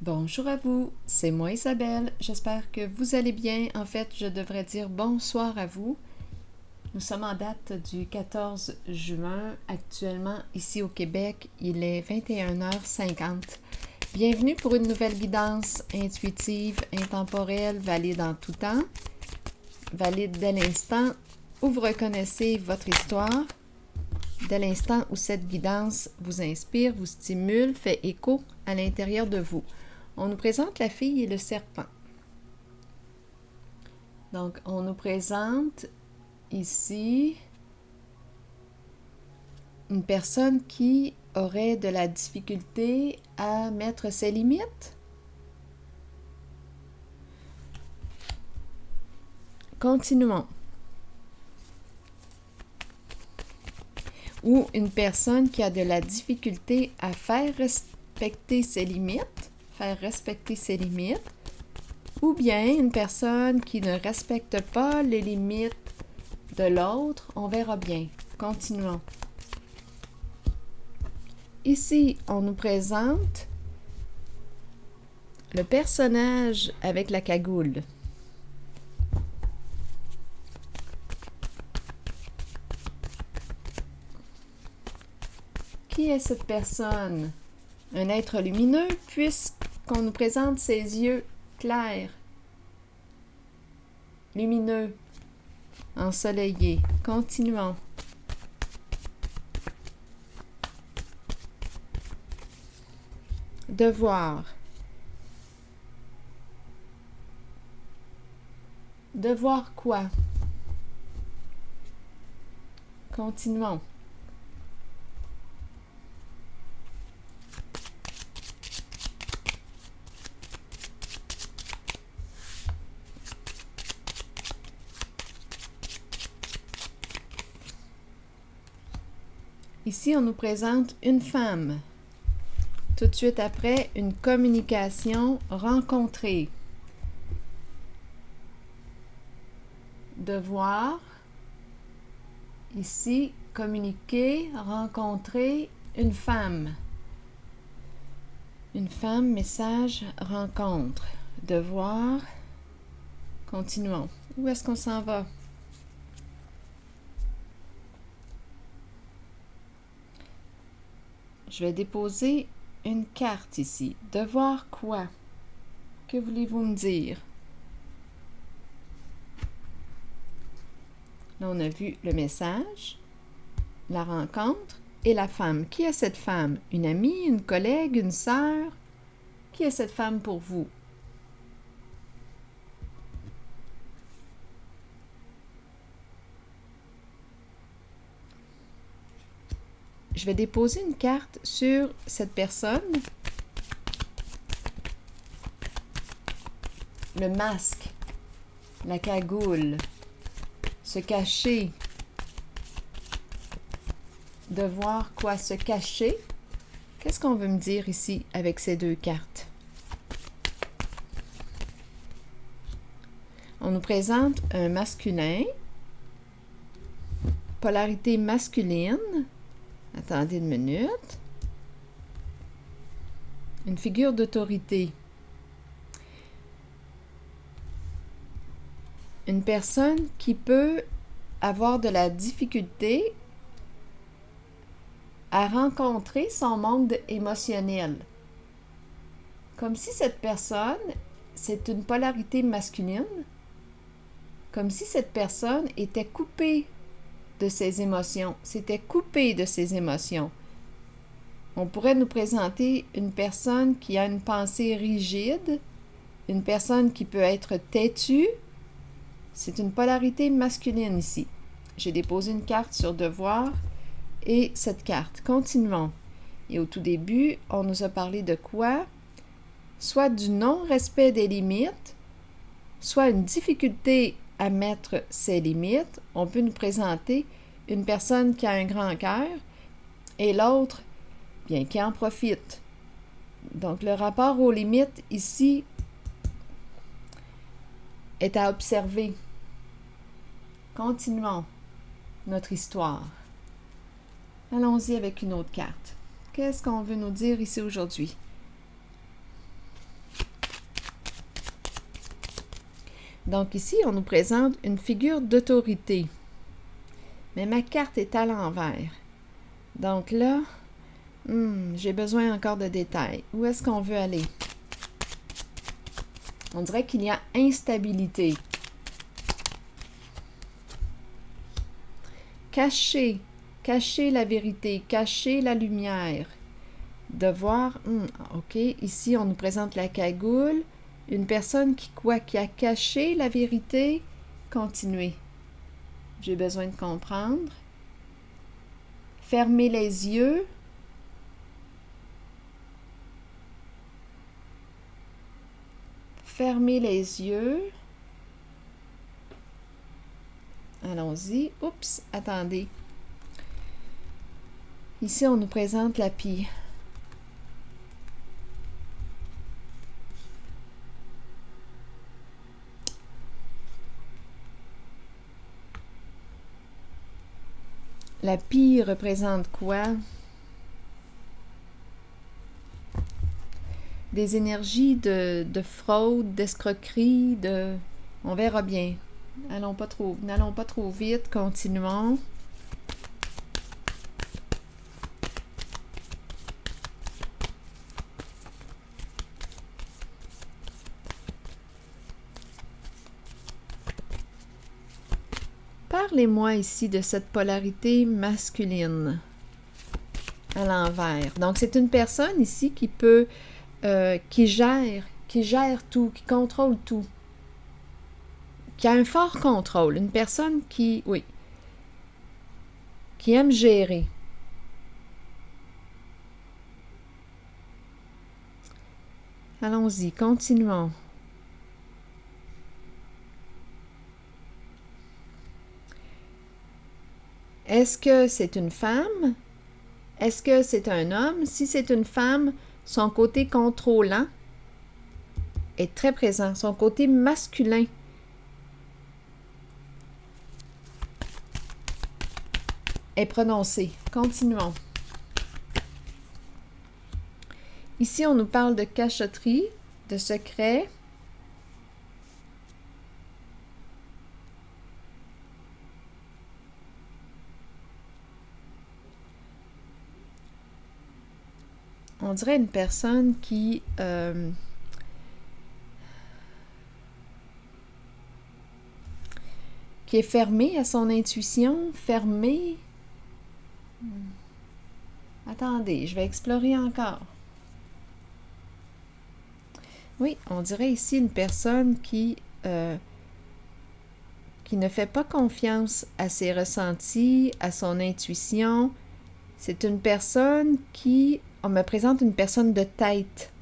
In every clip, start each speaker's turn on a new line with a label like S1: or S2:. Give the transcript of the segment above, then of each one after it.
S1: Bonjour à vous, c'est moi Isabelle, j'espère que vous allez bien. En fait, je devrais dire bonsoir à vous. Nous sommes en date du 14 juin, actuellement ici au Québec, il est 21h50. Bienvenue pour une nouvelle guidance intuitive, intemporelle, valide en tout temps, valide dès l'instant où vous reconnaissez votre histoire, dès l'instant où cette guidance vous inspire, vous stimule, fait écho à l'intérieur de vous. On nous présente la fille et le serpent. Donc, on nous présente ici une personne qui aurait de la difficulté à mettre ses limites. Continuons. Ou une personne qui a de la difficulté à faire respecter ses limites, ou bien une personne qui ne respecte pas les limites de l'autre, on verra bien. Continuons. Ici, on nous présente le personnage avec la cagoule. Qui est cette personne? Un être lumineux, puisqu'on nous présente ses yeux clairs, lumineux, ensoleillés. Continuons. Devoir. Devoir quoi? Continuons. Ici, on nous présente une femme. Tout de suite après, une communication rencontrée. Devoir. Ici, communiquer, rencontrer une femme. Une femme, message, rencontre. Devoir. Continuons. Où est-ce qu'on s'en va? Je vais déposer une carte ici. Devoir quoi? Que voulez-vous me dire? Là, on a vu le message, la rencontre et la femme. Qui est cette femme? Une amie, une collègue, une sœur? Qui est cette femme pour vous? Je vais déposer une carte sur cette personne. Le masque, la cagoule, se cacher. Devoir quoi? Se cacher. Qu'est-ce qu'on veut me dire ici avec ces deux cartes? On nous présente un masculin, polarité masculine. Attendez une minute. Une figure d'autorité. Une personne qui peut avoir de la difficulté à rencontrer son monde émotionnel. Comme si cette personne, c'est une polarité masculine, comme si cette personne était coupée de ses émotions, s'était coupée de ses émotions. On pourrait nous présenter une personne qui a une pensée rigide, une personne qui peut être têtue. C'est une polarité masculine ici. J'ai déposé une carte sur devoir et cette carte. Continuons. Et au tout début, on nous a parlé de quoi? Soit du non-respect des limites, soit une difficulté à mettre ses limites. On peut nous présenter une personne qui a un grand cœur et l'autre, bien, qui en profite. Donc, le rapport aux limites ici est à observer. Continuons notre histoire. Allons-y avec une autre carte. Qu'est-ce qu'on veut nous dire ici aujourd'hui? Donc ici, on nous présente une figure d'autorité. Mais ma carte est à l'envers. Donc là, j'ai besoin encore de détails. Où est-ce qu'on veut aller? On dirait qu'il y a instabilité. Cacher la vérité, cacher la lumière. De voir, ok, ici on nous présente la cagoule. Une personne qui a caché la vérité, continuez. J'ai besoin de comprendre. Fermez les yeux. Fermez les yeux. Allons-y. Oups, attendez. Ici, on nous présente la pie. La pie représente quoi? Des énergies de fraude, d'escroquerie, de... On verra bien. N'allons pas trop vite, continuons. Parlez-moi ici de cette polarité masculine à l'envers. Donc, c'est une personne ici qui peut, qui gère tout, qui contrôle tout, qui a un fort contrôle. Une personne qui aime gérer. Allons-y, continuons. Est-ce que c'est une femme? Est-ce que c'est un homme? Si c'est une femme, son côté contrôlant est très présent. Son côté masculin est prononcé. Continuons. Ici, on nous parle de cachotterie, de secret. On dirait une personne qui est fermée à son intuition, fermée. Attendez, je vais explorer encore. Oui, on dirait ici une personne qui ne fait pas confiance à ses ressentis, à son intuition. C'est une personne qui... On me présente une personne de tête.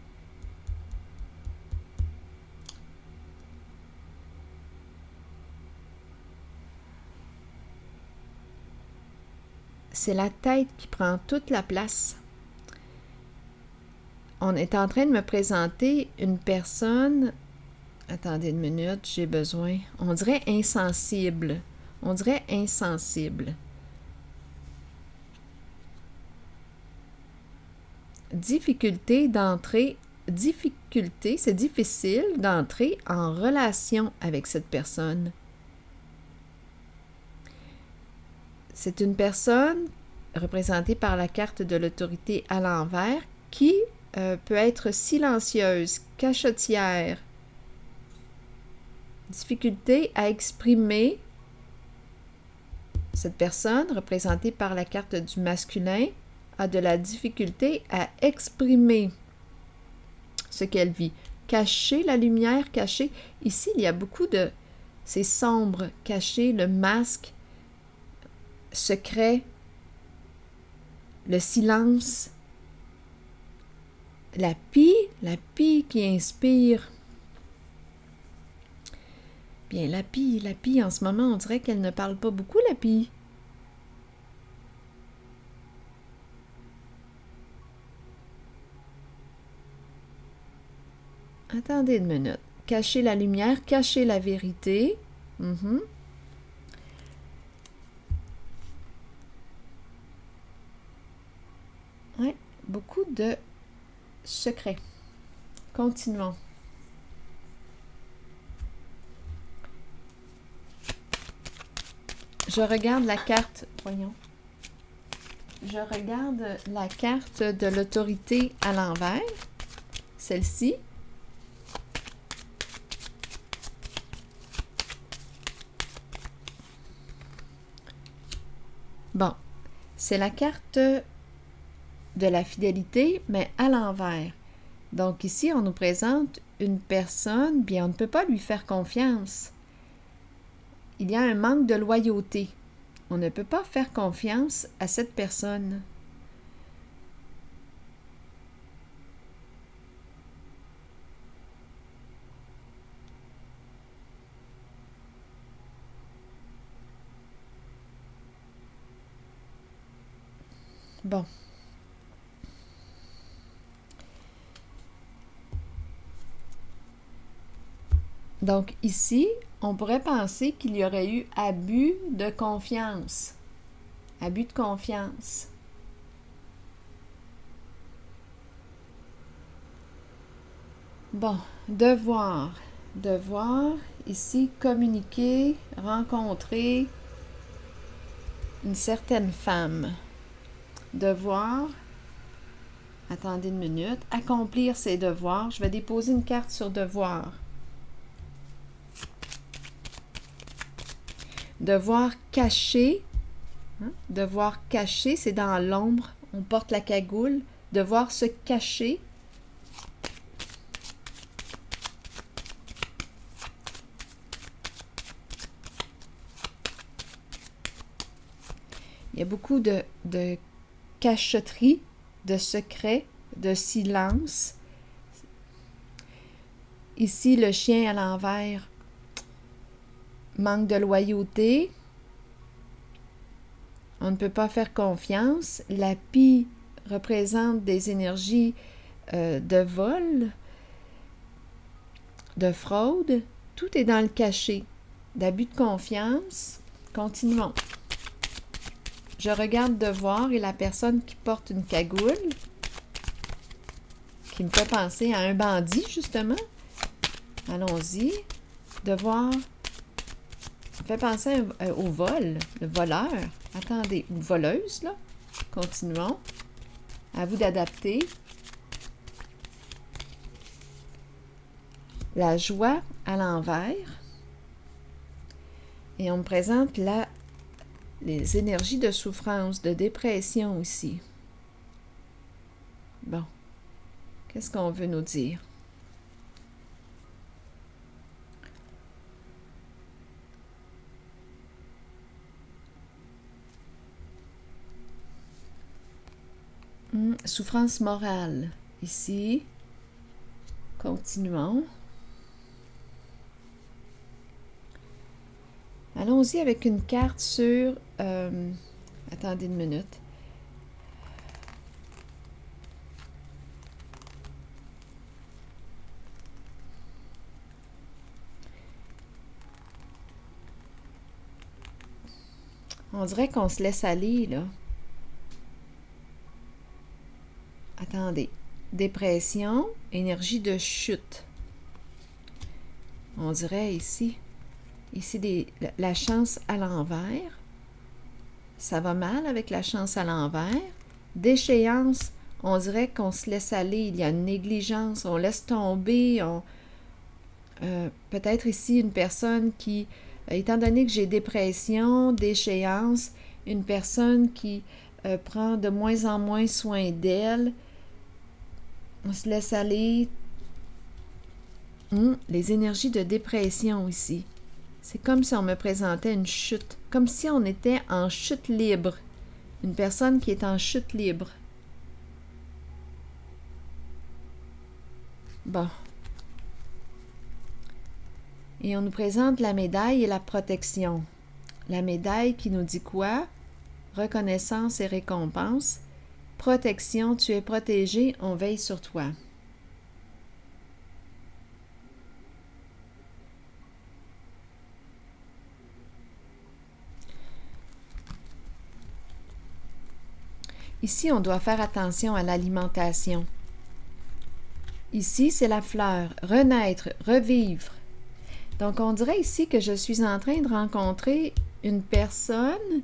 S1: C'est la tête qui prend toute la place. On est en train de me présenter une personne... Attendez une minute, j'ai besoin... On dirait insensible. On dirait insensible. Difficulté d'entrer... Difficulté, c'est difficile d'entrer en relation avec cette personne. C'est une personne représentée par la carte de l'autorité à l'envers qui peut être silencieuse, cachotière. Difficulté à exprimer. Cette personne, représentée par la carte du masculin, a de la difficulté à exprimer ce qu'elle vit. Cacher la lumière, cacher. Ici, il y a beaucoup de... C'est sombre, cacher, le masque, secret, le silence, la pie qui inspire. Bien, la pie, en ce moment, on dirait qu'elle ne parle pas beaucoup, la pie. Attendez une minute. Cacher la lumière, cacher la vérité. Ouais, beaucoup de secrets. Continuons. je regarde la carte, voyons, je regarde la carte de l'autorité à l'envers, celle-ci. Bon, c'est la carte de la fidélité, mais à l'envers. Donc ici, on nous présente une personne, bien on ne peut pas lui faire confiance. Il y a un manque de loyauté. On ne peut pas faire confiance à cette personne. Bon. Donc ici, on pourrait penser qu'il y aurait eu abus de confiance. Abus de confiance. Bon, devoir. Devoir, ici, communiquer, rencontrer une certaine femme. Devoir, attendez une minute, accomplir ses devoirs. Je vais déposer une carte sur devoir. Devoir caché. Devoir caché, c'est dans l'ombre. On porte la cagoule. Devoir se cacher. Il y a beaucoup de cachotterie, de secrets, de silence. Ici, le chien à l'envers manque de loyauté. On ne peut pas faire confiance. La pie représente des énergies de vol, de fraude. Tout est dans le cachet. D'abus de confiance. Continuons. Je regarde devoir et la personne qui porte une cagoule, qui me fait penser à un bandit, justement. Allons-y. Devoir me fait penser au vol, le voleur. Attendez, ou voleuse, là. Continuons. À vous d'adapter. La joie à l'envers. Et on me présente les énergies de souffrance, de dépression aussi. Bon. Qu'est-ce qu'on veut nous dire? Souffrance morale. Ici. Continuons. Allons-y avec une carte sur... attendez une minute. On dirait qu'on se laisse aller, là. Attendez. Dépression, énergie de chute. On dirait ici... Ici, la chance à l'envers. Ça va mal avec la chance à l'envers. Déchéance, on dirait qu'on se laisse aller. Il y a une négligence, on laisse tomber. Peut-être ici une personne qui, étant donné que j'ai dépression, déchéance, une personne qui prend de moins en moins soin d'elle. On se laisse aller. Les énergies de dépression ici. C'est comme si on me présentait une chute, comme si on était en chute libre. Une personne qui est en chute libre. Bon. Et on nous présente la médaille et la protection. La médaille qui nous dit quoi? Reconnaissance et récompense. Protection, tu es protégé, on veille sur toi. Ici, on doit faire attention à l'alimentation. Ici, c'est la fleur. Renaître, revivre. Donc, on dirait ici que je suis en train de rencontrer une personne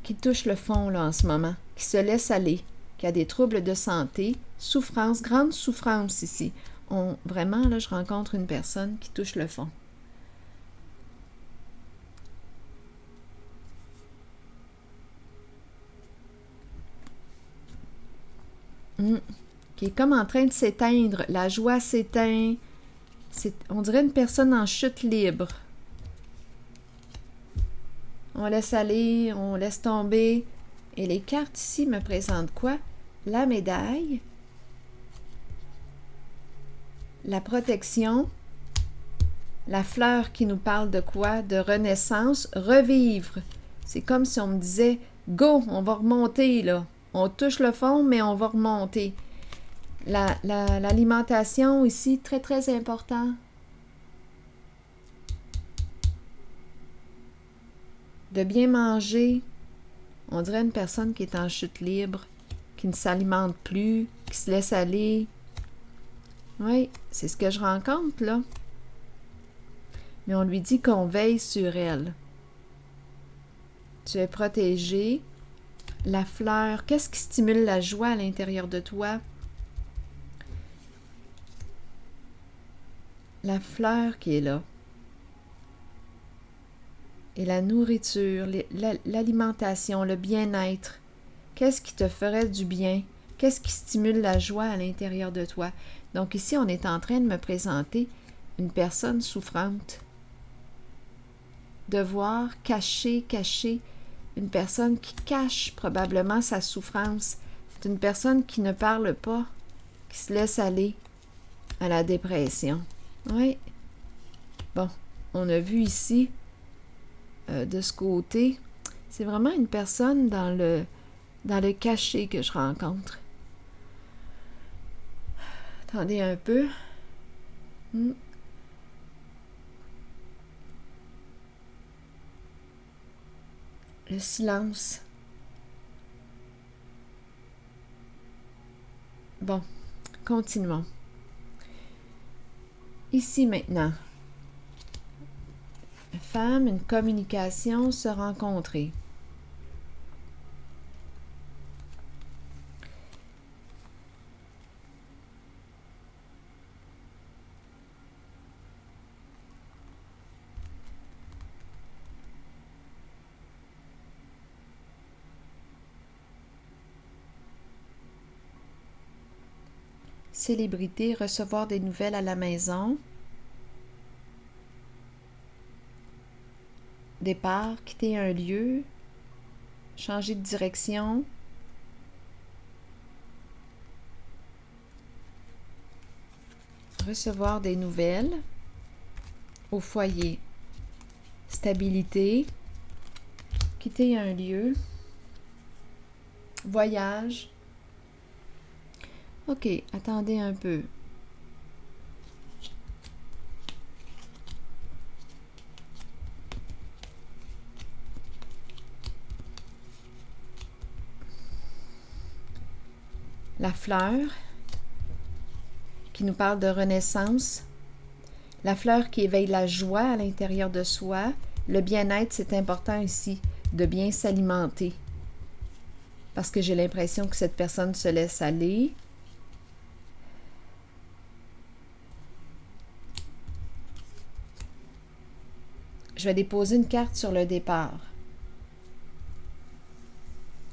S1: qui touche le fond là, en ce moment, qui se laisse aller, qui a des troubles de santé, souffrance, grande souffrance ici. Vraiment, là, je rencontre une personne qui touche le fond. Qui est comme en train de s'éteindre. La joie s'éteint. On dirait une personne en chute libre. On laisse aller, on laisse tomber. Et les cartes ici me présentent quoi? La médaille, la protection, la fleur qui nous parle de quoi? De renaissance, revivre. C'est comme si on me disait, go, on va remonter là. On touche le fond, mais on va remonter. L'alimentation ici, très très important. De bien manger. On dirait une personne qui est en chute libre, qui ne s'alimente plus, qui se laisse aller. Oui, c'est ce que je rencontre là. Mais on lui dit qu'on veille sur elle. Tu es protégé. La fleur, qu'est-ce qui stimule la joie à l'intérieur de toi? La fleur qui est là. Et la nourriture, l'alimentation, le bien-être. Qu'est-ce qui te ferait du bien? Qu'est-ce qui stimule la joie à l'intérieur de toi? Donc ici, on est en train de me présenter une personne souffrante. De voir cacher, une personne qui cache probablement sa souffrance. C'est une personne qui ne parle pas, qui se laisse aller à la dépression. Oui. Bon, on a vu ici, de ce côté, c'est vraiment une personne dans le cachet que je rencontre. Attendez un peu. Le silence. Bon, continuons. Ici maintenant. Femme, une communication, se rencontrer. Célébrité, recevoir des nouvelles à la maison. Départ, quitter un lieu, changer de direction. Recevoir des nouvelles. Au foyer, stabilité, quitter un lieu. Voyage. OK, attendez un peu. La fleur qui nous parle de renaissance. La fleur qui éveille la joie à l'intérieur de soi. Le bien-être, c'est important ici, de bien s'alimenter. Parce que j'ai l'impression que cette personne se laisse aller. Je vais déposer une carte sur le départ.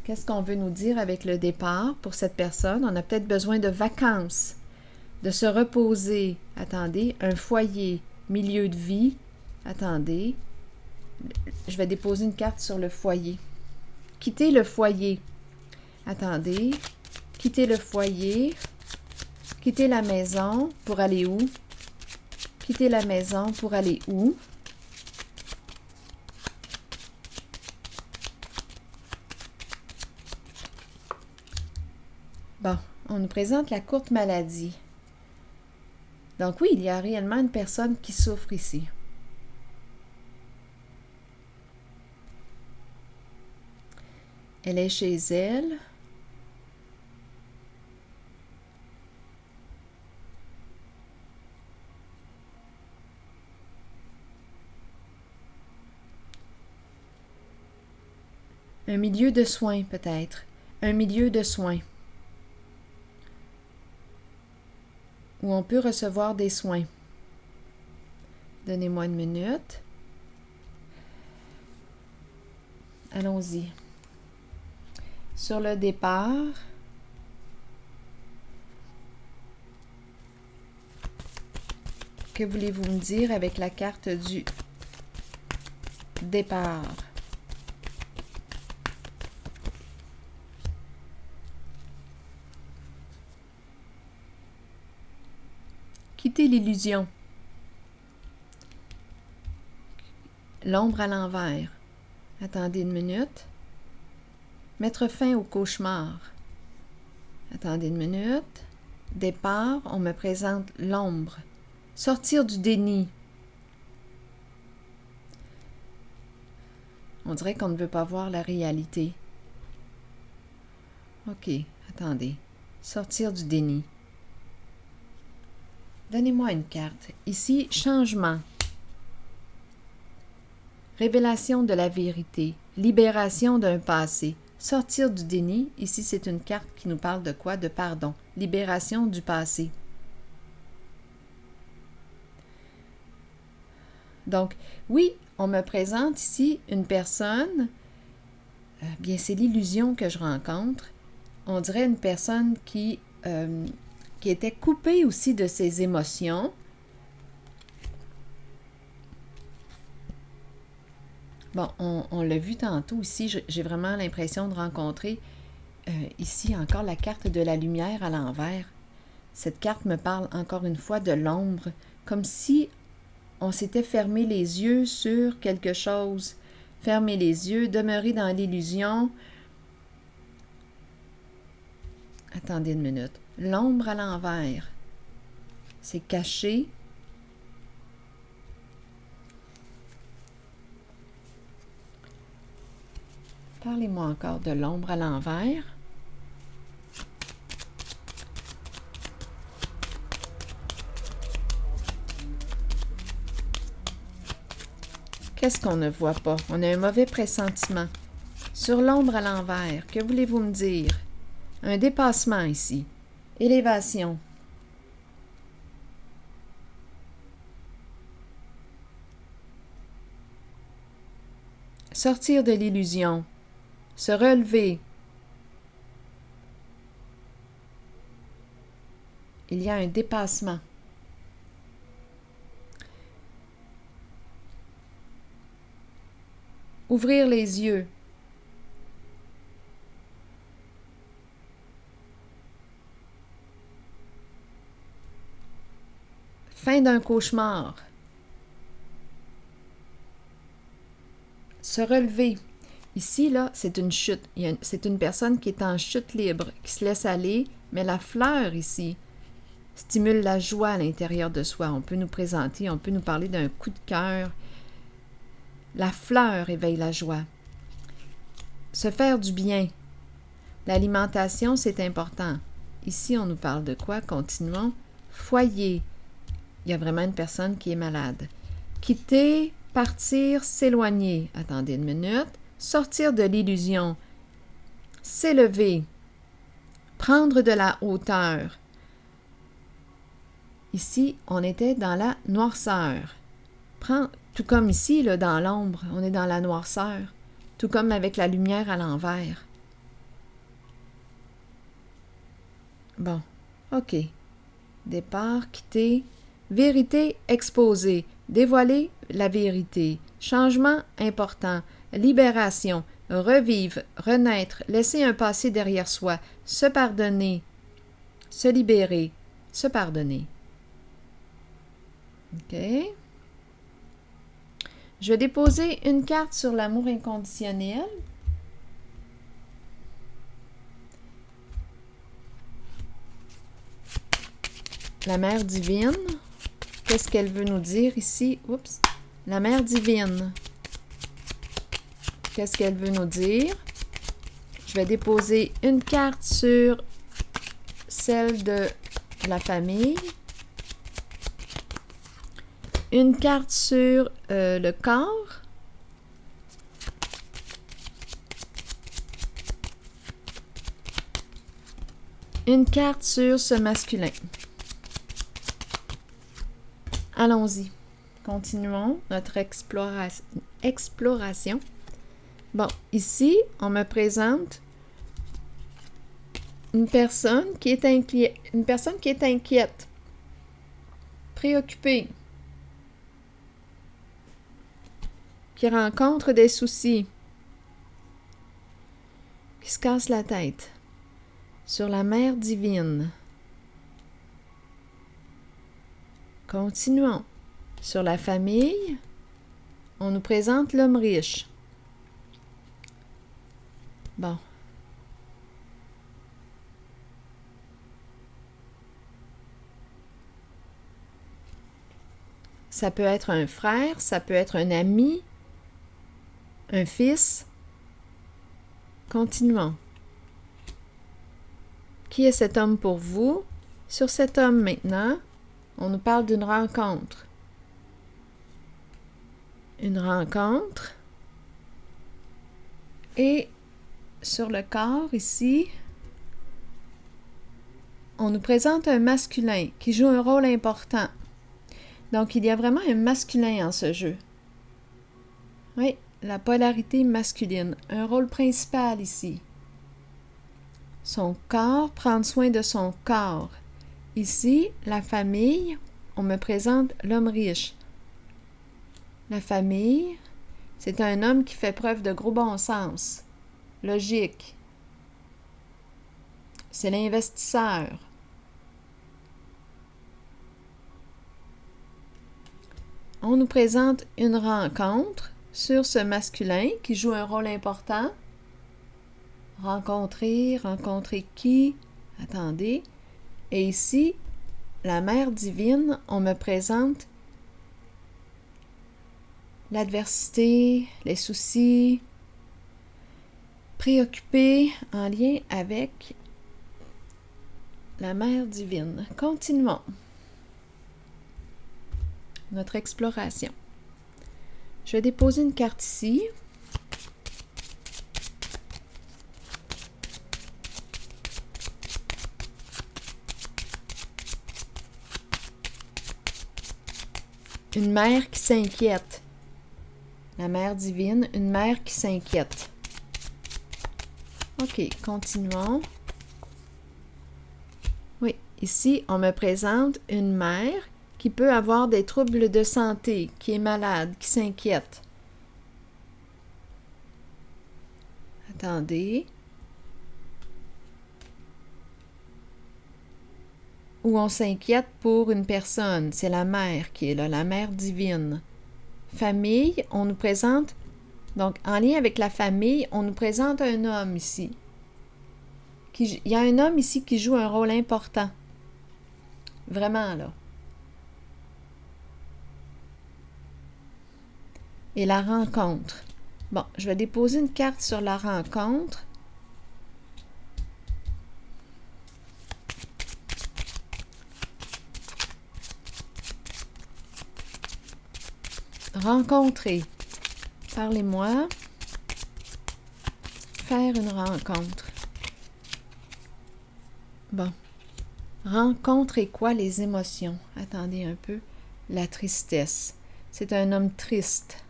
S1: Qu'est-ce qu'on veut nous dire avec le départ pour cette personne? On a peut-être besoin de vacances, de se reposer. Attendez, un foyer, milieu de vie. Attendez, je vais déposer une carte sur le foyer. Quitter le foyer. Attendez, quitter le foyer. Quitter la maison pour aller où? Quitter la maison pour aller où? Bon, on nous présente la courte maladie. Donc oui, il y a réellement une personne qui souffre ici. Elle est chez elle. Un milieu de soins, peut-être. Un milieu de soins. Où on peut recevoir des soins. Donnez-moi une minute. Allons-y. Sur le départ, que voulez-vous me dire avec la carte du départ? Quitter l'illusion. L'ombre à l'envers. Attendez une minute. Mettre fin au cauchemar. Attendez une minute. Départ, on me présente l'ombre. Sortir du déni. On dirait qu'on ne veut pas voir la réalité. OK, attendez. Sortir du déni. Donnez-moi une carte. Ici, changement. Révélation de la vérité. Libération d'un passé. Sortir du déni. Ici, c'est une carte qui nous parle de quoi? De pardon. Libération du passé. Donc, oui, on me présente ici une personne, bien c'est l'illusion que je rencontre, on dirait une personne qui était coupée aussi de ses émotions. Bon, on l'a vu tantôt ici, j'ai vraiment l'impression de rencontrer ici encore la carte de la lumière à l'envers. Cette carte me parle encore une fois de l'ombre, comme si on s'était fermé les yeux sur quelque chose. Fermer les yeux, demeurer dans l'illusion. Attendez une minute. L'ombre à l'envers. C'est caché. Parlez-moi encore de l'ombre à l'envers. Qu'est-ce qu'on ne voit pas? On a un mauvais pressentiment. Sur l'ombre à l'envers, que voulez-vous me dire? Un dépassement ici. Élévation. Sortir de l'illusion. Se relever. Il y a un dépassement. Ouvrir les yeux. Fin d'un cauchemar. Se relever. Ici, là, c'est une chute. C'est une personne qui est en chute libre, qui se laisse aller, mais la fleur ici stimule la joie à l'intérieur de soi. On peut nous présenter, on peut nous parler d'un coup de cœur. La fleur éveille la joie. Se faire du bien. L'alimentation, c'est important. Ici, on nous parle de quoi? Continuons. Foyer. Il y a vraiment une personne qui est malade. Quitter, partir, s'éloigner. Attendez une minute. Sortir de l'illusion. S'élever. Prendre de la hauteur. Ici, on était dans la noirceur. Tout comme ici, là, dans l'ombre, on est dans la noirceur. Tout comme avec la lumière à l'envers. Bon, OK. Départ, quitter. Vérité exposée. Dévoiler la vérité. Changement important. Libération. Revivre, renaître, laisser un passé derrière soi. Se pardonner. Se libérer. Se pardonner. OK. Je vais déposer une carte sur l'amour inconditionnel. La Mère divine. Qu'est-ce qu'elle veut nous dire ici? Oups. La Mère divine. Qu'est-ce qu'elle veut nous dire? Je vais déposer une carte sur celle de la famille. Une carte sur le corps. Une carte sur ce masculin. Allons-y. Continuons notre exploration. Bon, ici, on me présente une personne qui est inquiète, préoccupée, qui rencontre des soucis, qui se casse la tête. Sur la mère divine. Continuons. Sur la famille, on nous présente l'homme riche. Bon. Ça peut être un frère, ça peut être un ami, un fils. Continuons. Qui est cet homme pour vous? Sur cet homme maintenant, on nous parle d'une rencontre. Une rencontre. Et sur le corps ici, on nous présente un masculin qui joue un rôle important. Donc, il y a vraiment un masculin en ce jeu. Oui, la polarité masculine, un rôle principal ici. Son corps, prendre soin de son corps. Ici, la famille, on me présente l'homme riche. La famille, c'est un homme qui fait preuve de gros bon sens, logique. C'est l'investisseur. On nous présente une rencontre sur ce masculin qui joue un rôle important. Rencontrer qui? Attendez. Et ici, la mère divine, on me présente l'adversité, les soucis, préoccupés en lien avec la mère divine. Continuons notre exploration. Je vais déposer une carte ici. Une mère qui s'inquiète. La mère divine, une mère qui s'inquiète. OK, continuons. Oui, ici, on me présente une mère qui peut avoir des troubles de santé, qui est malade, qui s'inquiète. Attendez. Ou on s'inquiète pour une personne, c'est la mère qui est là, la mère divine. Famille, on nous présente, donc en lien avec la famille, on nous présente un homme ici. Il y a un homme ici qui joue un rôle important. Vraiment, là. Et la rencontre. Bon, je vais déposer une carte sur la rencontre. Rencontrer. Parlez-moi. Faire une rencontre. Bon. Rencontrer quoi? Les émotions. Attendez un peu. La tristesse. C'est un homme triste.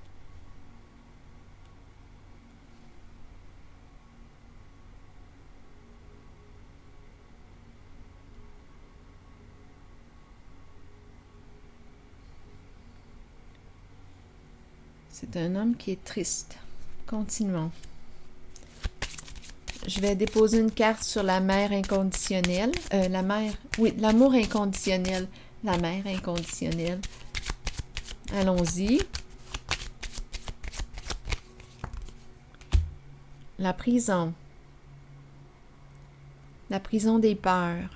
S1: C'est un homme qui est triste. Continuons. Je vais déposer une carte sur la mère inconditionnelle. L'amour inconditionnel. La mère inconditionnelle. Allons-y. La prison. La prison des peurs.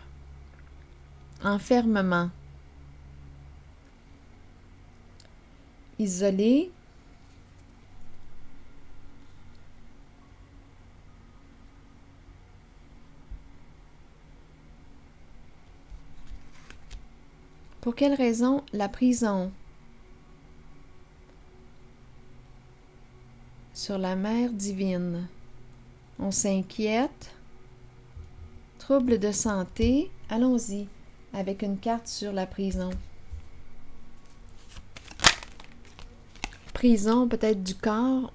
S1: Enfermement. Isolé. Pour quelle raison la prison? Sur la mère divine. On s'inquiète. Trouble de santé, allons-y, avec une carte sur la prison. Prison peut-être du corps,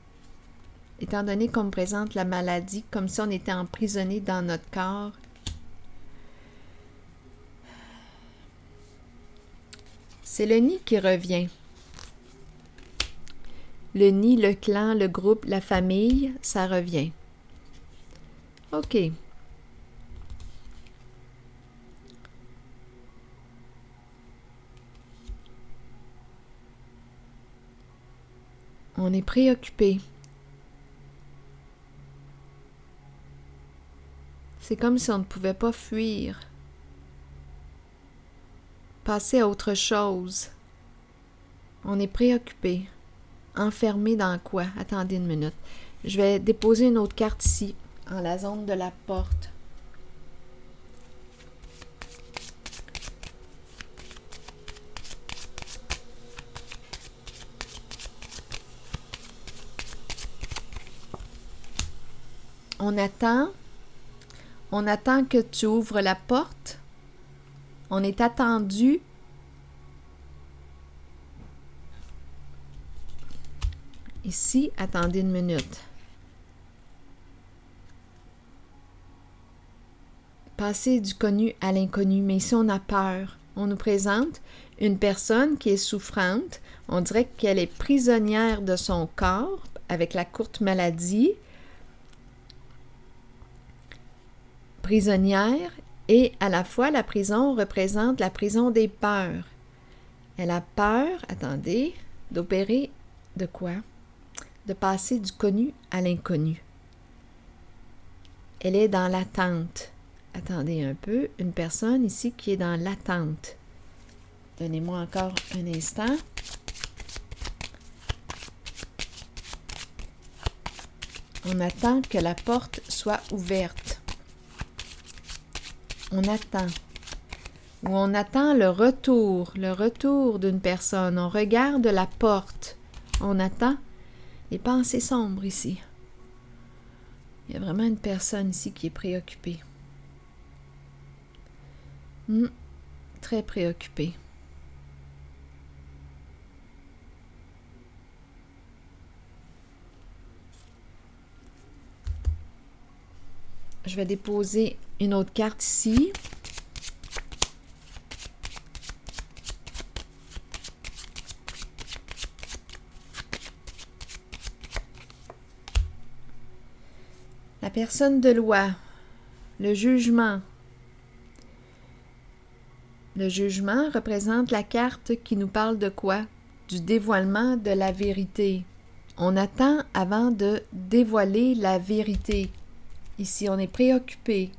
S1: étant donné qu'on me présente la maladie, comme si on était emprisonné dans notre corps. C'est le nid qui revient. Le nid, le clan, le groupe, la famille, ça revient. OK. On est préoccupé. C'est comme si on ne pouvait pas fuir. Passer à autre chose. On est préoccupé. Enfermé dans quoi? Attendez une minute. Je vais déposer une autre carte ici, en la zone de la porte. On attend que tu ouvres la porte. On est attendu. Ici, attendez une minute. Passer du connu à l'inconnu, mais ici on a peur. On nous présente une personne qui est souffrante. On dirait qu'elle est prisonnière de son corps avec la courte maladie. Prisonnière, et à la fois la prison représente la prison des peurs. Elle a peur, attendez, d'opérer de quoi? De passer du connu à l'inconnu. Elle est dans l'attente. Attendez un peu, une personne ici qui est dans l'attente. Donnez-moi encore un instant. On attend que la porte soit ouverte. On attend. Ou on attend le retour d'une personne. On regarde la porte. On attend. Les pensées sombres ici. Il y a vraiment une personne ici qui est préoccupée. Très préoccupée. Je vais déposer une autre carte ici. La personne de loi, le jugement. Le jugement représente la carte qui nous parle de quoi? Du dévoilement de la vérité. On attend avant de dévoiler la vérité. Ici, on est préoccupé.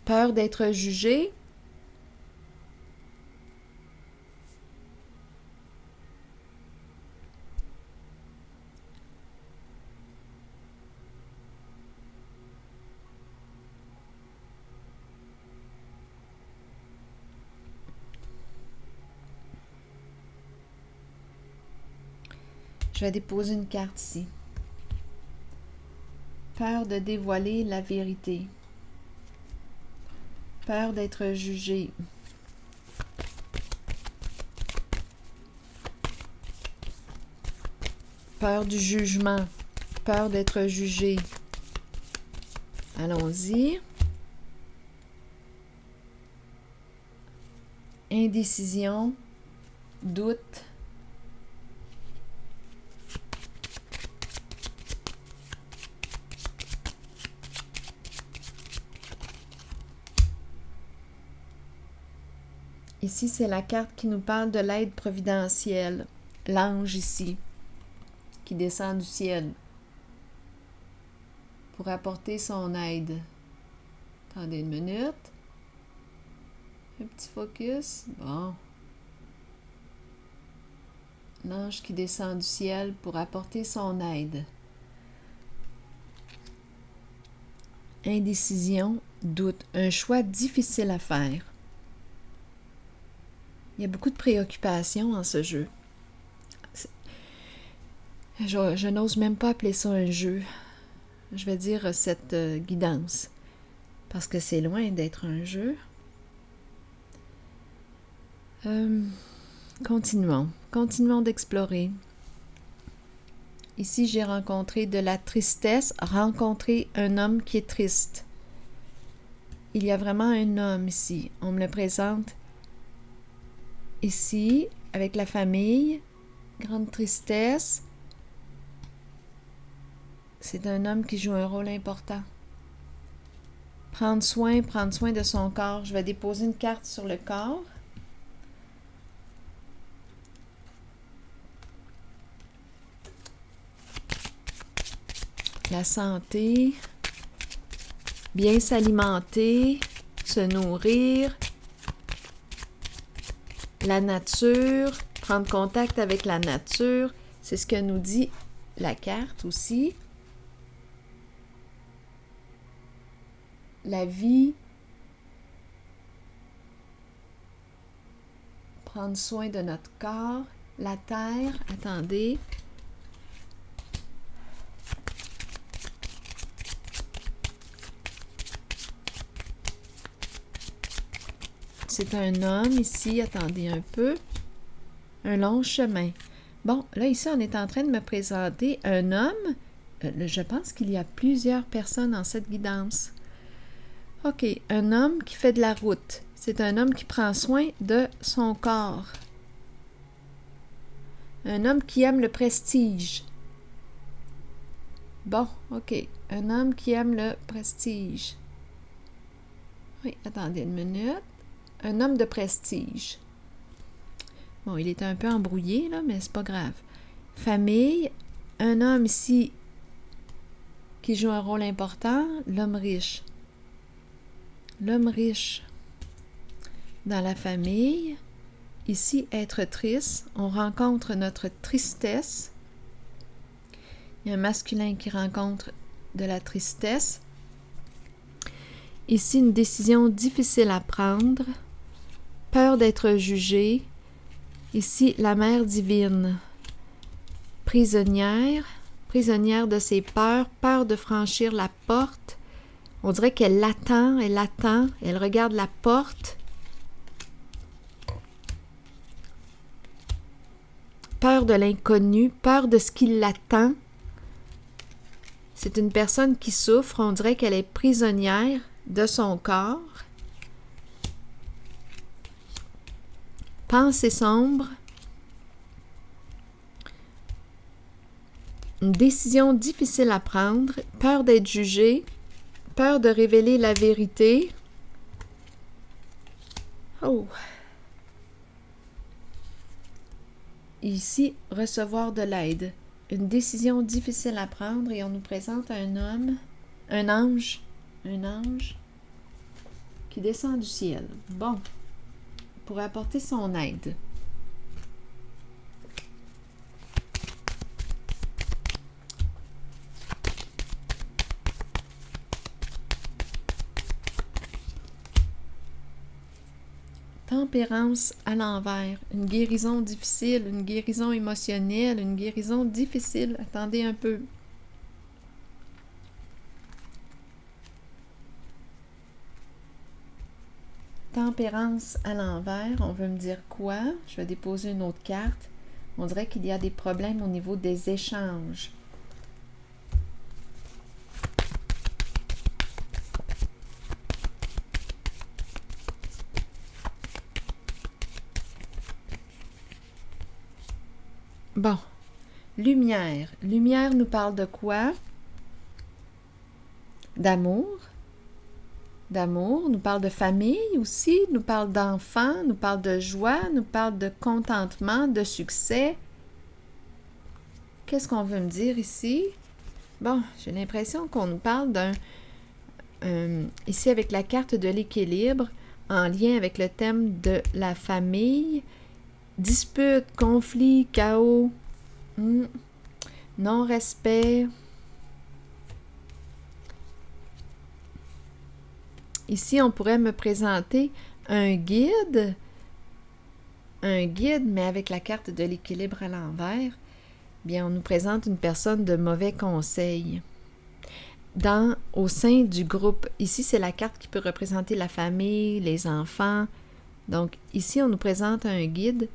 S1: Peur d'être jugé. Je vais déposer une carte ici. Peur de dévoiler la vérité. Peur d'être jugé. Peur du jugement. Peur d'être jugé. Allons-y. Indécision. Doute. Ici, c'est la carte qui nous parle de l'aide providentielle. L'ange ici, qui descend du ciel pour apporter son aide. Attendez une minute. Un petit focus. Bon. L'ange qui descend du ciel pour apporter son aide. Indécision, doute, un choix difficile à faire. Il y a beaucoup de préoccupations en ce jeu. Je n'ose même pas appeler ça un jeu. Je vais dire cette guidance. Parce que c'est loin d'être un jeu. Continuons. Continuons d'explorer. Ici, j'ai rencontré de la tristesse, rencontré un homme qui est triste. Il y a vraiment un homme ici. On me le présente ici, avec la famille. Grande tristesse. C'est un homme qui joue un rôle important. Prendre soin de son corps. Je vais déposer une carte sur le corps. La santé, bien s'alimenter, se nourrir, la nature, prendre contact avec la nature, c'est ce que nous dit la carte aussi. La vie, prendre soin de notre corps, la terre, attendez. C'est un homme ici, attendez un peu, un long chemin. Bon, là ici, on est en train de me présenter un homme. Je pense qu'il y a plusieurs personnes dans cette guidance. OK, un homme qui fait de la route. C'est un homme qui prend soin de son corps. Un homme qui aime le prestige. Bon, OK, un homme qui aime le prestige. Oui, attendez une minute. Un homme de prestige. Bon, il est un peu embrouillé, là, mais c'est pas grave. Famille, un homme ici qui joue un rôle important, l'homme riche. L'homme riche dans la famille. Ici, être triste. On rencontre notre tristesse. Il y a un masculin qui rencontre de la tristesse. Ici, une décision difficile à prendre. Peur d'être jugé. Ici, la mère divine. Prisonnière de ses peurs, peur de franchir la porte. On dirait qu'elle l'attend, elle regarde la porte. Peur de l'inconnu, peur de ce qui l'attend. C'est une personne qui souffre, on dirait qu'elle est prisonnière de son corps. Pensée sombre. Une décision difficile à prendre, peur d'être jugé, peur de révéler la vérité. Oh! Ici, recevoir de l'aide. Une décision difficile à prendre et on nous présente un homme, un ange qui descend du ciel. Bon, pour apporter son aide. Tempérance à l'envers, une guérison difficile, une guérison émotionnelle, une guérison difficile. Attendez un peu. Tempérance à l'envers, on veut me dire quoi? Je vais déposer une autre carte. On dirait qu'il y a des problèmes au niveau des échanges. Bon, lumière. Lumière nous parle de quoi? D'amour. D'amour, nous parle de famille aussi, nous parle d'enfants, nous parle de joie, nous parle de contentement, de succès. Qu'est-ce qu'on veut me dire ici? Bon, j'ai l'impression qu'on nous parle ici avec la carte de l'équilibre, en lien avec le thème de la famille. Dispute, conflit, chaos, non-respect. Ici, on pourrait me présenter un guide, mais avec la carte de l'équilibre à l'envers. Bien, on nous présente une personne de mauvais conseil. Au sein du groupe, ici, c'est la carte qui peut représenter la famille, les enfants. Donc, ici, on nous présente un guide.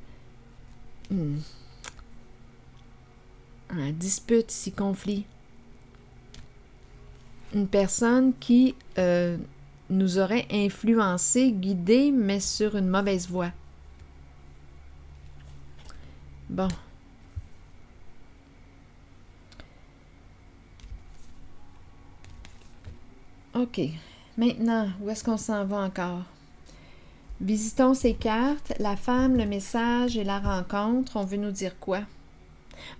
S1: Un dispute, ici, conflit. Une personne qui nous aurait influencé, guidé, mais sur une mauvaise voie. Bon. OK. Maintenant, où est-ce qu'on s'en va encore? Visitons ces cartes. La femme, le message et la rencontre. On veut nous dire quoi?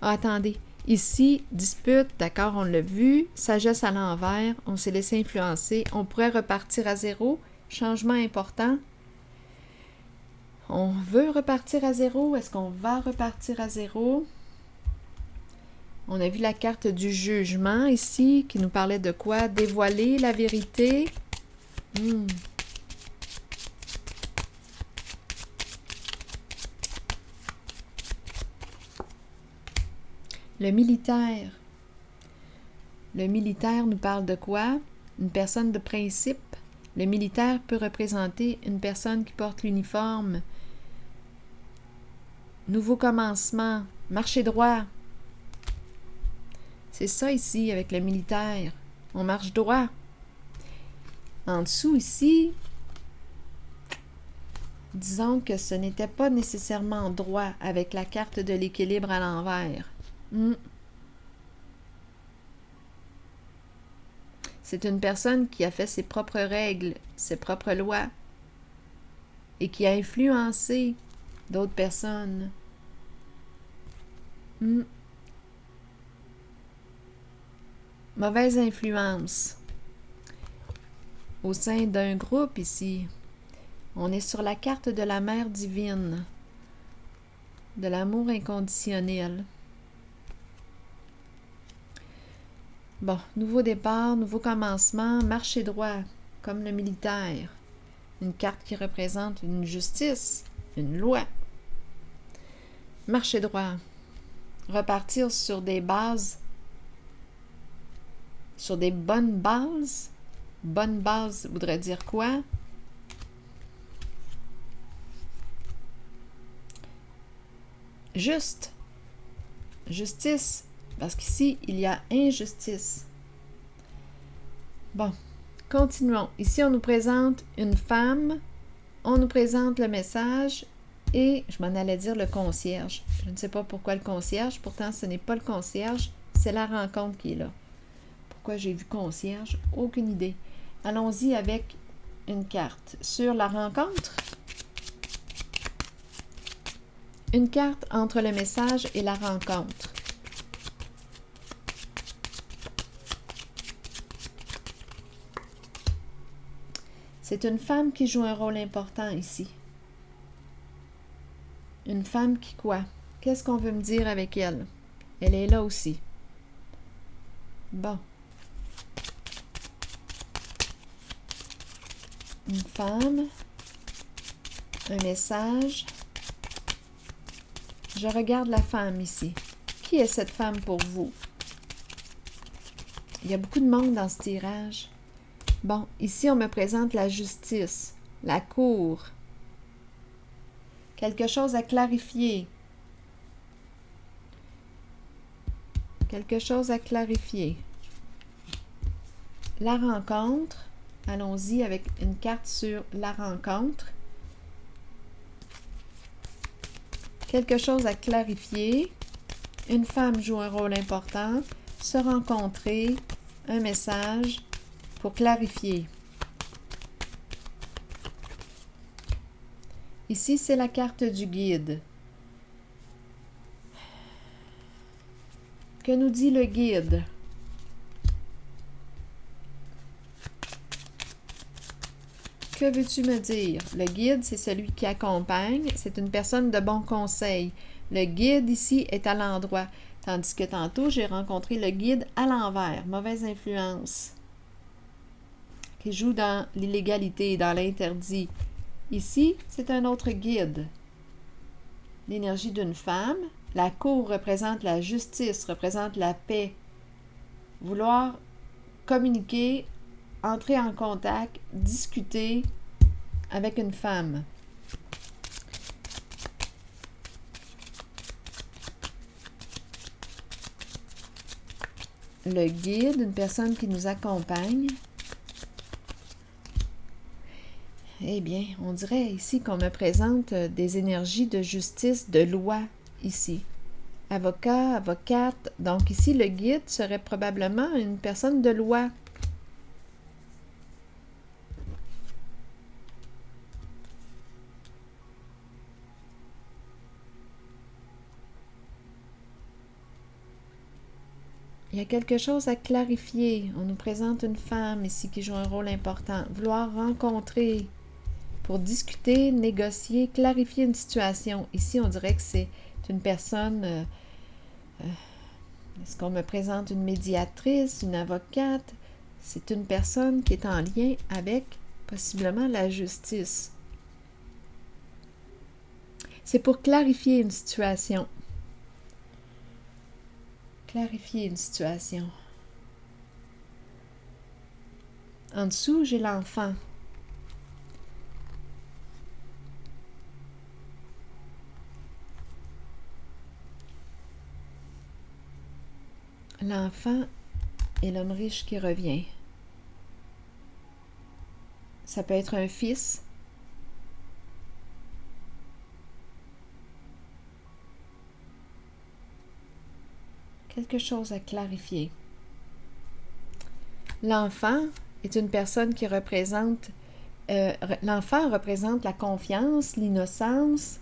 S1: Ah, attendez. Ici, dispute, d'accord, on l'a vu. Sagesse à l'envers, on s'est laissé influencer. On pourrait repartir à zéro. Changement important. On veut repartir à zéro. Est-ce qu'on va repartir à zéro? On a vu la carte du jugement ici, qui nous parlait de quoi? Dévoiler la vérité. Le militaire. Le militaire nous parle de quoi? Une personne de principe. Le militaire peut représenter une personne qui porte l'uniforme. Nouveau commencement. Marcher droit. C'est ça ici avec le militaire. On marche droit. En dessous ici, disons que ce n'était pas nécessairement droit avec la carte de l'équilibre à l'envers. C'est une personne qui a fait ses propres règles, ses propres lois et qui a influencé d'autres personnes. Mauvaise influence. Au sein d'un groupe ici, on est sur la carte de la mère divine, de l'amour inconditionnel. Bon, nouveau départ, nouveau commencement, marcher droit, comme le militaire. Une carte qui représente une justice, une loi. Marcher droit. Repartir sur des bases, sur des bonnes bases. Bonne base voudrait dire quoi? Juste. Justice. Parce qu'ici, il y a injustice. Bon, continuons. Ici, on nous présente une femme, on nous présente le message et je m'en allais dire le concierge. Je ne sais pas pourquoi le concierge, pourtant ce n'est pas le concierge, c'est la rencontre qui est là. Pourquoi j'ai vu concierge? Aucune idée. Allons-y avec une carte. Sur la rencontre, une carte entre le message et la rencontre. C'est une femme qui joue un rôle important ici. Une femme qui quoi? Qu'est-ce qu'on veut me dire avec elle? Elle est là aussi. Bon. Une femme. Un message. Je regarde la femme ici. Qui est cette femme pour vous? Il y a beaucoup de monde dans ce tirage. Bon, ici, on me présente la justice, la cour. Quelque chose à clarifier. Quelque chose à clarifier. La rencontre. Allons-y avec une carte sur la rencontre. Quelque chose à clarifier. Une femme joue un rôle important. Se rencontrer. Un message. Pour clarifier. Ici, c'est la carte du guide. Que nous dit le guide? Que veux-tu me dire? Le guide, c'est celui qui accompagne. C'est une personne de bon conseil. Le guide ici est à l'endroit. Tandis que tantôt, j'ai rencontré le guide à l'envers. Mauvaise influence. Qui joue dans l'illégalité, dans l'interdit. Ici, c'est un autre guide. L'énergie d'une femme, La cour représente la justice, représente la paix. Vouloir communiquer, entrer en contact, discuter avec une femme. Le guide, une personne qui nous accompagne. Eh bien, on dirait ici qu'on me présente des énergies de justice, de loi ici. Avocat, avocate. Donc ici, le guide serait probablement une personne de loi. Il y a quelque chose à clarifier. On nous présente une femme ici qui joue un rôle important. Vouloir rencontrer pour discuter, négocier, clarifier une situation. Ici, on dirait que c'est une personne... est-ce qu'on me présente une médiatrice, une avocate? C'est une personne qui est en lien avec possiblement la justice. C'est pour clarifier une situation. Clarifier une situation. En dessous, j'ai l'enfant. L'enfant et l'homme riche qui revient. Ça peut être un fils. Quelque chose à clarifier. L'enfant est une personne qui représente... l'enfant représente la confiance, l'innocence.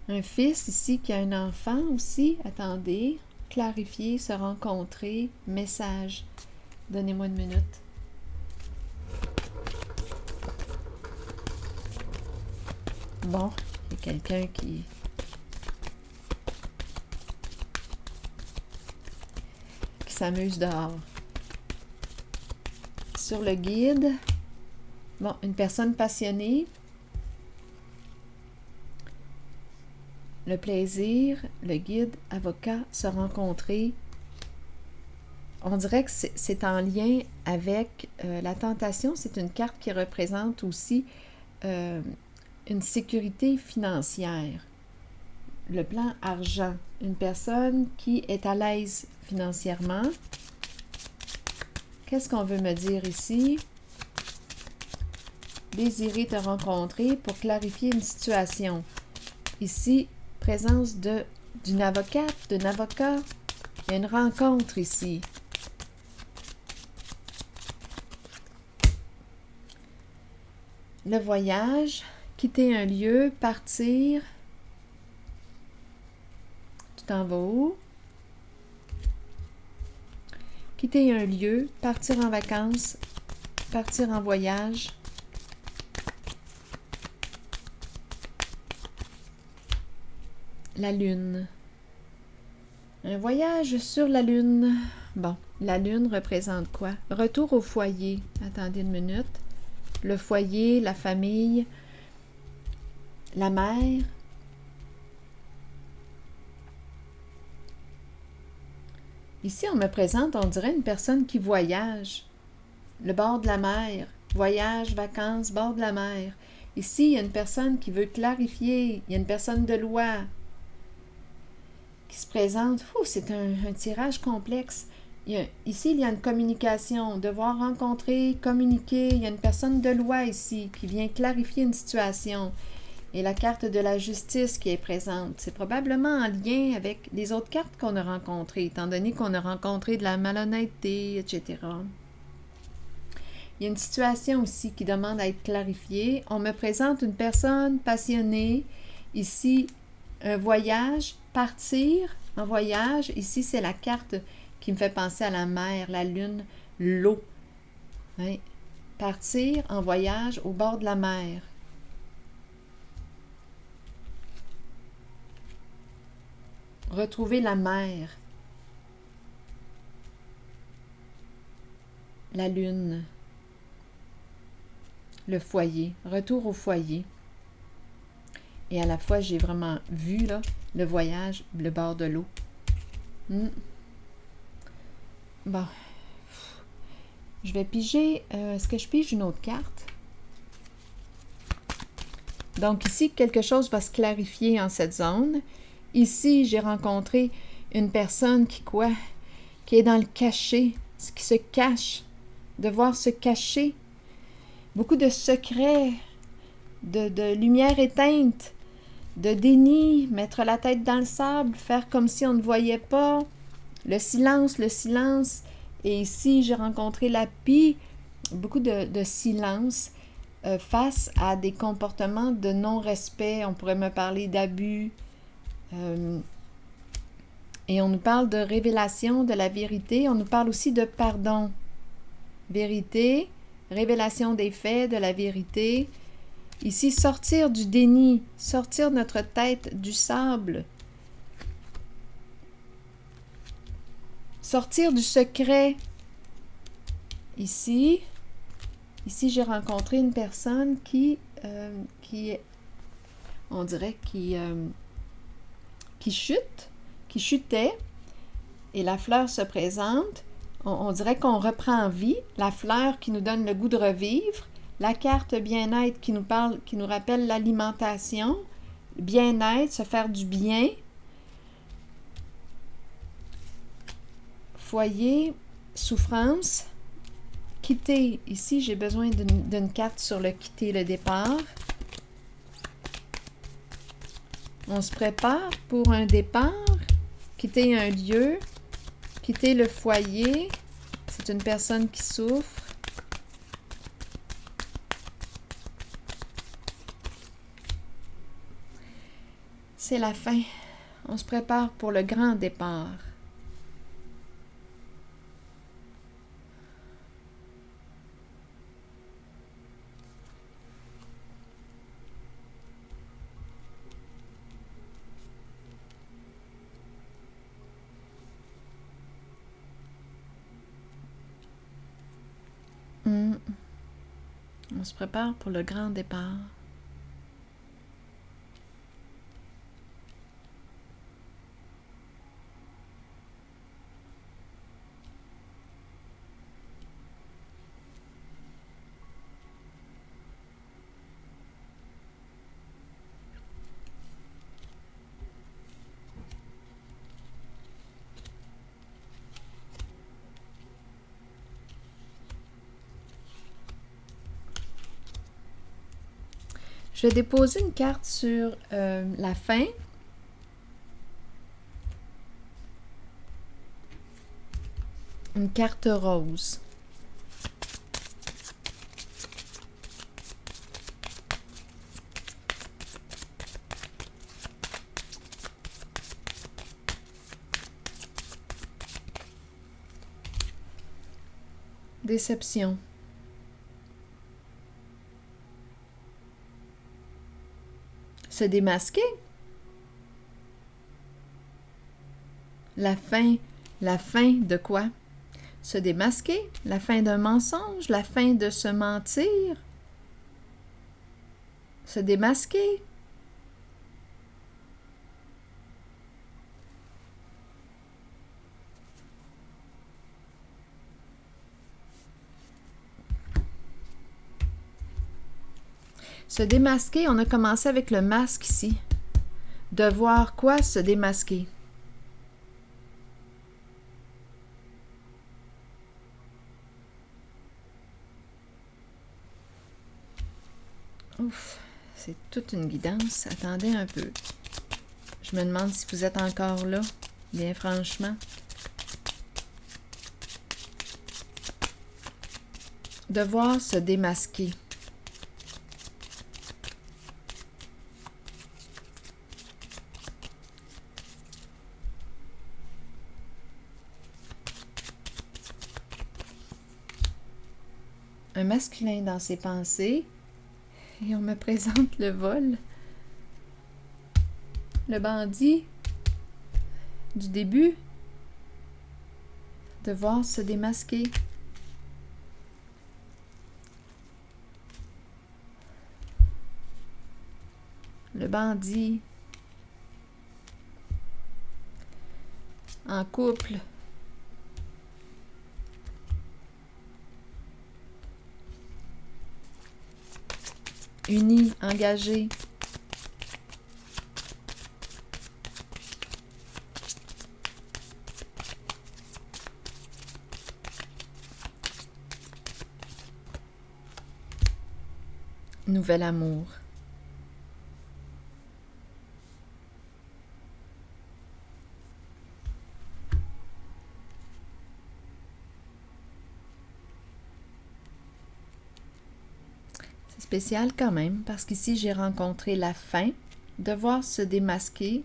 S1: Un fils ici qui a un enfant aussi. Attendez. Clarifier, se rencontrer. Message. Donnez-moi une minute. Bon, il y a quelqu'un qui s'amuse dehors. Sur le guide, bon, une personne passionnée. Le plaisir, le guide, avocat, se rencontrer. On dirait que c'est en lien avec la tentation. C'est une carte qui représente aussi une sécurité financière. Le plan argent. Une personne qui est à l'aise financièrement. Qu'est-ce qu'on veut me dire ici? Désirer te rencontrer pour clarifier une situation. Ici, présence d'une avocate, d'un avocat. Il y a une rencontre ici. Le voyage, quitter un lieu, partir. Tu t'en vas où? Quitter un lieu, partir en vacances, partir en voyage. La lune. Un voyage sur la lune. Bon, la lune représente quoi? Retour au foyer. Attendez une minute. Le foyer, la famille, la mère. Ici, on me présente, on dirait une personne qui voyage. Le bord de la mer. Voyage, vacances, bord de la mer. Ici, il y a une personne qui veut clarifier. Il y a une personne de loi qui se présente. C'est un tirage complexe. Ici, il y a une communication. Devoir rencontrer, communiquer. Il y a une personne de loi ici qui vient clarifier une situation. Et la carte de la justice qui est présente. C'est probablement en lien avec les autres cartes qu'on a rencontrées, étant donné qu'on a rencontré de la malhonnêteté, etc. Il y a une situation aussi qui demande à être clarifiée. On me présente une personne passionnée. Ici, un voyage, partir en voyage. Ici, c'est la carte qui me fait penser à la mer, la lune, l'eau. Hein? Partir en voyage au bord de la mer. Retrouver la mer. la lune, le foyer, retour au foyer. Et à la fois, j'ai vraiment vu là, le voyage, le bord de l'eau. Bon. Je vais piger... est-ce que je pige une autre carte? Donc ici, quelque chose va se clarifier en cette zone. Ici, j'ai rencontré une personne qui quoi? Qui est dans le caché, qui se cache. Devoir se cacher. Beaucoup de secrets, de lumière éteinte, de déni, mettre la tête dans le sable, faire comme si on ne voyait pas. Le silence, le silence. Et ici, j'ai rencontré la pie, beaucoup de silence face à des comportements de non-respect. On pourrait me parler d'abus. Et on nous parle de révélation de la vérité. On nous parle aussi de pardon. Vérité, révélation des faits, de la vérité. Ici, sortir du déni, sortir notre tête du sable. Sortir du secret. Ici, j'ai rencontré une personne qui on dirait, qui chutait, et la fleur se présente. On dirait qu'on reprend vie. La fleur qui nous donne le goût de revivre. La carte bien-être qui nous parle, qui nous rappelle l'alimentation. Bien-être, se faire du bien. Foyer, souffrance, quitter. Ici, j'ai besoin d'une carte sur le quitter, le départ. On se prépare pour un départ, quitter un lieu, quitter le foyer. C'est une personne qui souffre. C'est la fin. On se prépare pour le grand départ. On se prépare pour le grand départ. Je vais déposer une carte sur la fin. Une carte rose. Déception. Se démasquer. La fin de quoi? Se démasquer, la fin d'un mensonge, la fin de se mentir. Se démasquer. Se démasquer, on a commencé avec le masque ici. Devoir quoi? Se démasquer. Ouf, c'est toute une guidance. Attendez un peu. Je me demande si vous êtes encore là, bien franchement. Devoir se démasquer. Un masculin dans ses pensées. Et on me présente le vol. Le bandit du début. Devoir se démasquer. le bandit, en couple, unis, engagés, nouvel amour. C'est spécial quand même, parce qu'ici j'ai rencontré la fin, devoir se démasquer,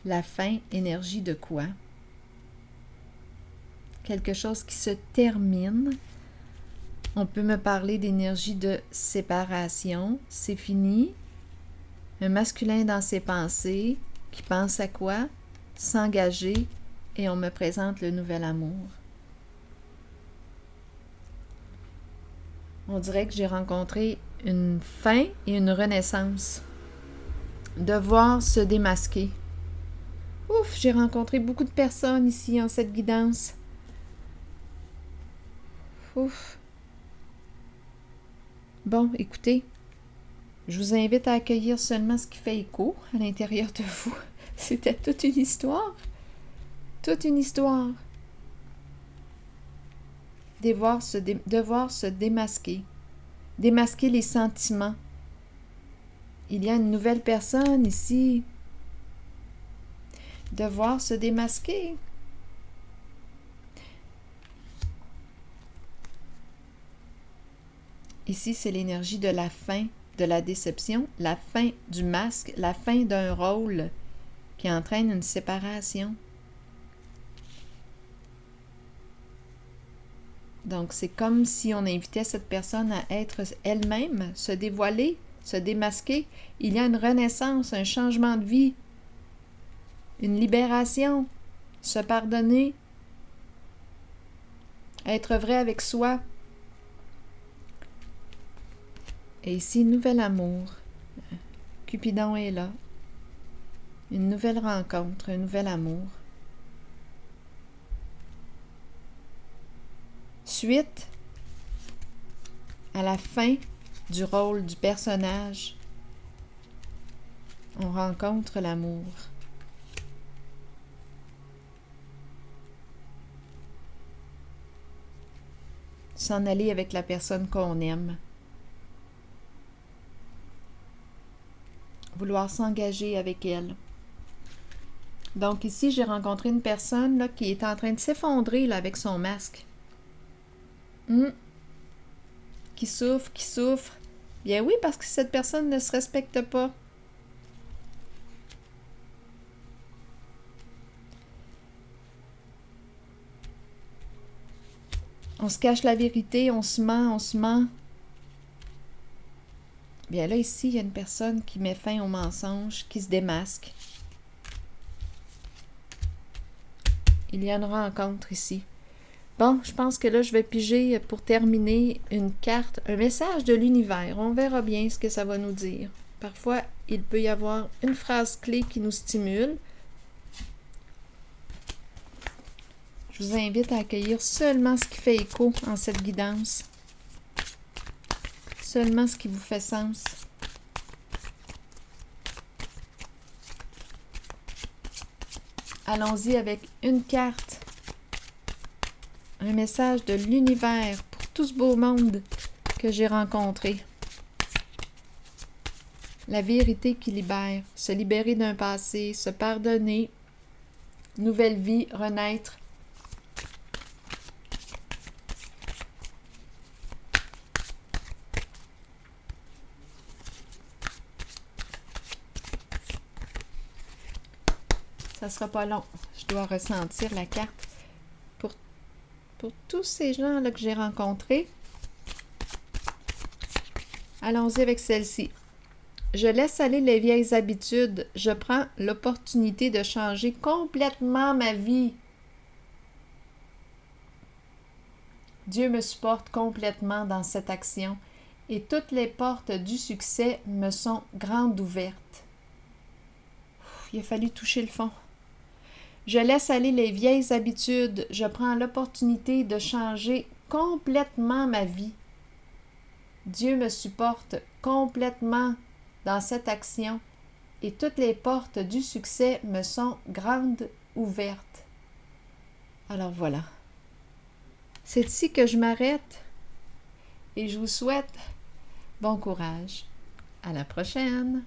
S1: la fin, énergie de quoi? Quelque chose qui se termine. On peut me parler d'énergie de séparation, c'est fini. Un masculin dans ses pensées, qui pense à quoi? S'engager, et on me présente le nouvel amour. On dirait que j'ai rencontré une fin et une renaissance. Devoir se démasquer. Ouf, j'ai rencontré beaucoup de personnes ici en cette guidance. Ouf. Bon, écoutez, je vous invite à accueillir seulement ce qui fait écho à l'intérieur de vous. C'était toute une histoire. Toute une histoire. Devoir se démasquer. Démasquer les sentiments. Il y a une nouvelle personne ici. Devoir se démasquer. Ici, c'est l'énergie de la fin, de la déception, la fin du masque, la fin d'un rôle qui entraîne une séparation. Donc, c'est comme si on invitait cette personne à être elle-même, se dévoiler, se démasquer. Il y a une renaissance, un changement de vie, une libération, se pardonner, être vrai avec soi. Et ici, nouvel amour. Cupidon est là. Une nouvelle rencontre, un nouvel amour. Suite à la fin du rôle du personnage, on rencontre l'amour. S'en aller avec la personne qu'on aime. Vouloir s'engager avec elle. Donc ici, j'ai rencontré une personne là, qui est en train de s'effondrer là, avec son masque. Qui souffre, qui souffre. Bien oui, parce que cette personne ne se respecte pas. On se cache la vérité, on se ment, on se ment. Bien là, ici, il y a une personne qui met fin au mensonge, qui se démasque. Il y a une rencontre ici. Bon, je pense que là, je vais piger pour terminer une carte, un message de l'univers. On verra bien ce que ça va nous dire. Parfois, il peut y avoir une phrase clé qui nous stimule. Je vous invite à accueillir seulement ce qui fait écho en cette guidance. Seulement ce qui vous fait sens. Allons-y avec une carte. Un message de l'univers pour tout ce beau monde que j'ai rencontré. La vérité qui libère. Se libérer d'un passé, se pardonner. Nouvelle vie, renaître. Ça sera pas long. Je dois ressentir la carte. Pour tous ces gens-là que j'ai rencontrés, allons-y avec celle-ci. Je laisse aller les vieilles habitudes. Je prends l'opportunité de changer complètement ma vie. Dieu me supporte complètement dans cette action et toutes les portes du succès me sont grandes ouvertes. il a fallu toucher le fond. Je laisse aller les vieilles habitudes. Je prends l'opportunité de changer complètement ma vie. Dieu me supporte complètement dans cette action et toutes les portes du succès me sont grandes ouvertes. Alors voilà. C'est ici que je m'arrête et je vous souhaite bon courage. À la prochaine!